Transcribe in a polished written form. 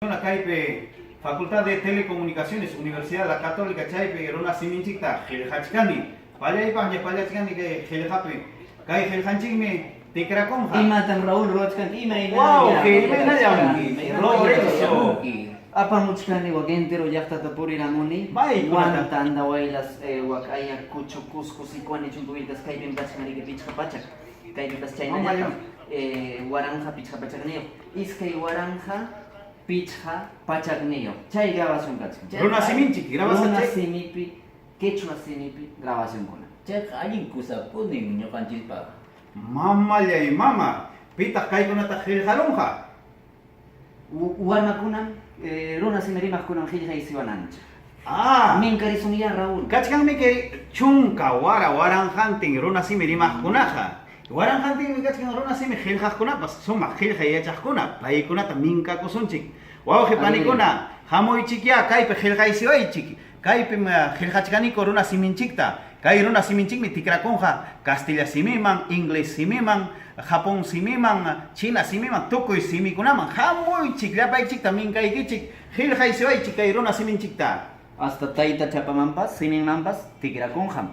La Caipe, Facultad de Telecomunicaciones, Universidad La Católica, Chaipe, Rona Siminchikta, Gelhachkani, Pallay Panja, Pallachkani, Gelhape, Kai Gelhanchime, Tikrakonja. Imatan Raúl Rochkan, Wow, que me da ya Lorenzo. Apa muchkani wagentero yaktata puriramuni. Bai, Wan tanda wailas wakaya kuchu cuscus y kwani chumbuitas kaipen bachkani que pichka pachak. Kaipen bas chayna waranja pichka pachakneo. Iskay waranja pichha pachakneo. Chay grabación kachka. Rona Siminchik, grabación Rona chay. simipi, quechua simipi, grabación kuna. Cek allin kusapunin ñuqanchikpa. Mama y mama, Pita Kaikonata Gelharonja. Warmakunan, runa simirimas kunan hija y siwanancha. Ah, Min karisuniya Raúl. Kachkanmi que chunka waran hunting Rona Simirima Kunaja. Waran hunting kachkan Rona Simi Gelha Kunapas, suma Gelha Yachakuna, Paikunata Minka Kusunchik. Wow, Hepanikuna, Hamoy Chikia, Kaipe Gelha Isioichik, Kaipe Gelhachkani Corona Siminchikta. Kai Rona Siminchik Tikrakonja, Castilla Simiman, Inglés Simiman, Japón Simiman, China Simiman, Tukuy Simikunaman, Hamoy Chiklapaichik también Kaikichik, Gelha Isioichik, Kai Rona Siminchikta. Hasta taita chapamampas, siminmampas, tigrakunjam.